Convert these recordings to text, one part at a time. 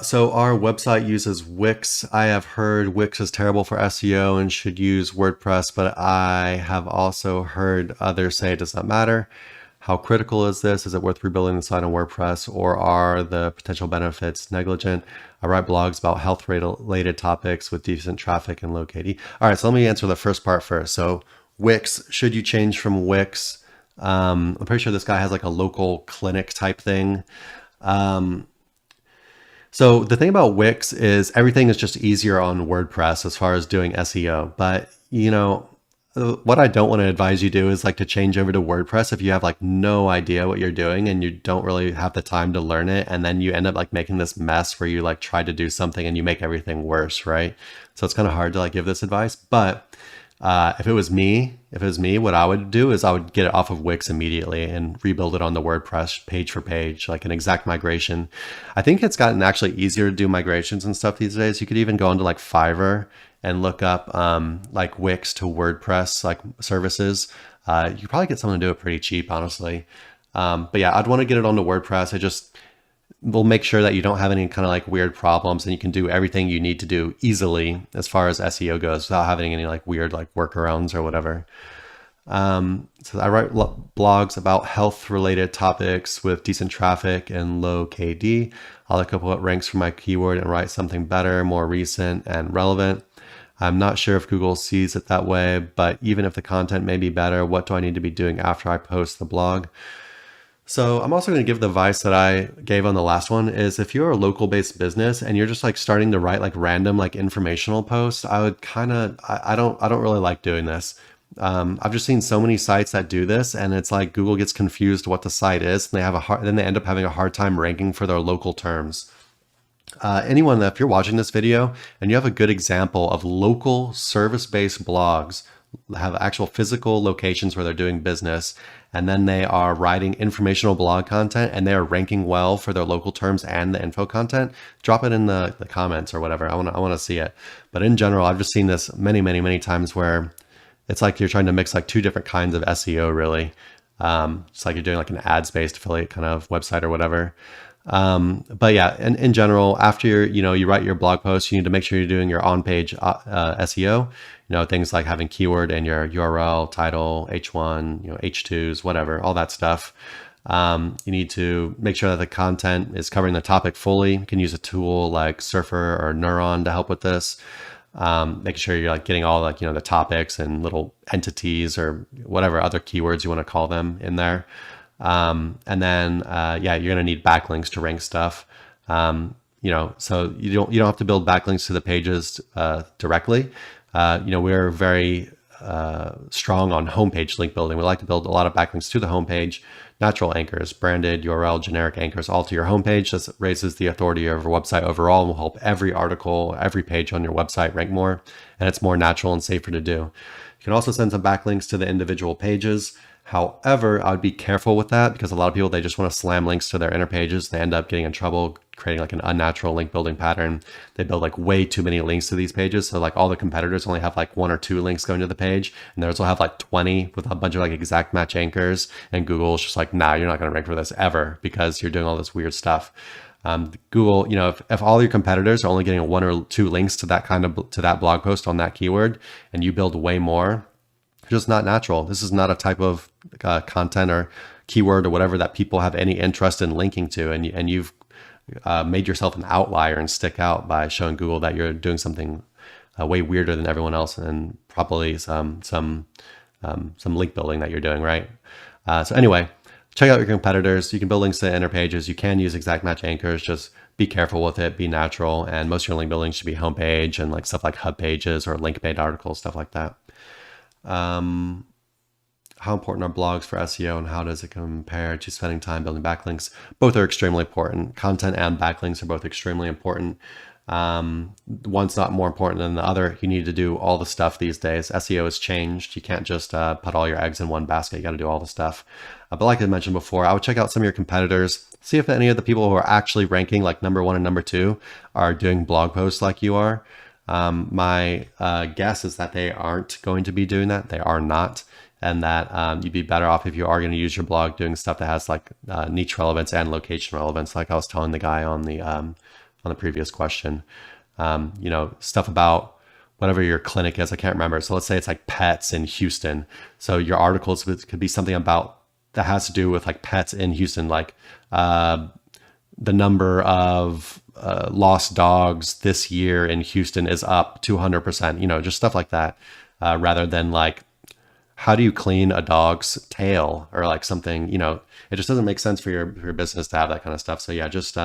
So our website uses Wix. I have heard Wix is terrible for SEO and should use WordPress, but I have also heard others say it does not matter. How critical is this? Is it worth rebuilding the site on WordPress, or are the potential benefits negligent? I write blogs about health related topics with decent traffic and low KD. All right, so let me answer the first part first. So Wix, should you change from Wix? I'm pretty sure this guy has like a local clinic type thing. So the thing about Wix is everything is just easier on WordPress as far as doing SEO. But what I don't want to advise you do is like to change over to WordPress if you have like no idea what you're doing and you don't really have the time to learn it, and then you end up like making this mess where you like try to do something and you make everything worse, right? So it's kind of hard to like give this advice. But if it was me, what I would do is I would get it off of Wix immediately and rebuild it on the WordPress page for page, like an exact migration. I think it's gotten actually easier to do migrations and stuff these days. You could even go onto like Fiverr and look up like Wix to WordPress like services. You could probably get someone to do it pretty cheap, honestly. But yeah, I'd want to get it onto WordPress. We'll make sure that you don't have any kind of like weird problems, and you can do everything you need to do easily as far as SEO goes without having any like weird like workarounds or whatever. So I write blogs about health related topics with decent traffic and low KD. I'll look up what ranks for my keyword and write something better, more recent and relevant. I'm not sure if Google sees it that way, but even if the content may be better, what do I need to be doing after I post the blog? So I'm also going to give the advice that I gave on the last one is if you're a local based business and you're just like starting to write like random like informational posts, I would kind of, I don't really like doing this. I've just seen so many sites that do this, and it's like Google gets confused what the site is, and then they end up having a hard time ranking for their local terms. Anyone that if you're watching this video and you have a good example of local service-based blogs, have actual physical locations where they're doing business, and then they are writing informational blog content and they are ranking well for their local terms and the info content, drop it in the comments or whatever. I want to see it. But in general, I've just seen this many times where it's like you're trying to mix like two different kinds of SEO really. It's like you're doing like an ads-based affiliate kind of website or whatever. But yeah, in general, after you write your blog post, you need to make sure you're doing your on-page SEO. Things like having keyword in your URL, title, H1, H2s, whatever, all that stuff. You need to make sure that the content is covering the topic fully. You can use a tool like Surfer or Neuron to help with this. Making sure you're like getting all like, the topics and little entities or whatever other keywords you want to call them in there. And then, yeah, you're going to need backlinks to rank stuff. So you don't have to build backlinks to the pages, directly. We're very, strong on homepage link building. We like to build a lot of backlinks to the homepage, natural anchors, branded URL, generic anchors, all to your homepage. This raises the authority of your website overall and will help every article, every page on your website rank more, and it's more natural and safer to do. You can also send some backlinks to the individual pages. However, I would be careful with that because a lot of people, they just want to slam links to their inner pages. They end up getting in trouble, creating like an unnatural link building pattern. They build like way too many links to these pages. So like all the competitors only have like 1 or 2 links going to the page, and theirs will have like 20 with a bunch of like exact match anchors. And Google's just like, nah, you're not going to rank for this ever because you're doing all this weird stuff. Google, if all your competitors are only getting 1 or 2 links to that blog post on that keyword, and you build way more, just not natural. This is not a type of content or keyword or whatever that people have any interest in linking to, and you've made yourself an outlier and stick out by showing Google that you're doing something way weirder than everyone else, and probably some link building that you're doing, right? So anyway, check out your competitors. You can build links to inner pages. You can use exact match anchors. Just be careful with it. Be natural, and most of your link building should be homepage and like stuff like hub pages or link-made articles, stuff like that. How important are blogs for SEO, and how does it compare to spending time building backlinks? Both are extremely important. Content and backlinks are both extremely important. One's not more important than the other. You need to do all the stuff these days. SEO has changed. You can't just put all your eggs in one basket. You got to do all the stuff. But like I mentioned before, I would check out some of your competitors, see if any of the people who are actually ranking like number 1 and number 2 are doing blog posts like you are. My guess is that they aren't going to be doing that. They are not. And that you'd be better off if you are going to use your blog doing stuff that has like niche relevance and location relevance, like I was telling the guy on the on the previous question. Stuff about whatever your clinic is. I can't remember. So let's say it's like pets in Houston. So your articles could be something about that has to do with like pets in Houston, like the number of lost dogs this year in Houston is up 200%, just stuff like that, rather than like, how do you clean a dog's tail or like something, it just doesn't make sense for your business to have that kind of stuff. So yeah, just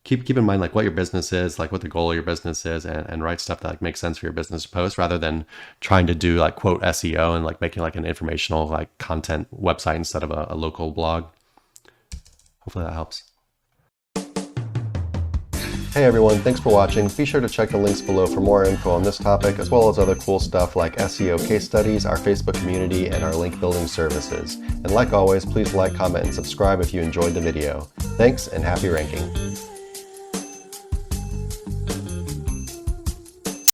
keep in mind like what your business is, like what the goal of your business is, and write stuff that like makes sense for your business to post, rather than trying to do like quote SEO and like making like an informational like content website instead of a local blog. Hopefully that helps. Hey everyone, thanks for watching. Be sure to check the links below for more info on this topic, as well as other cool stuff like SEO case studies, our Facebook community, and our link building services. And like always, please like, comment, and subscribe if you enjoyed the video. Thanks, and happy ranking.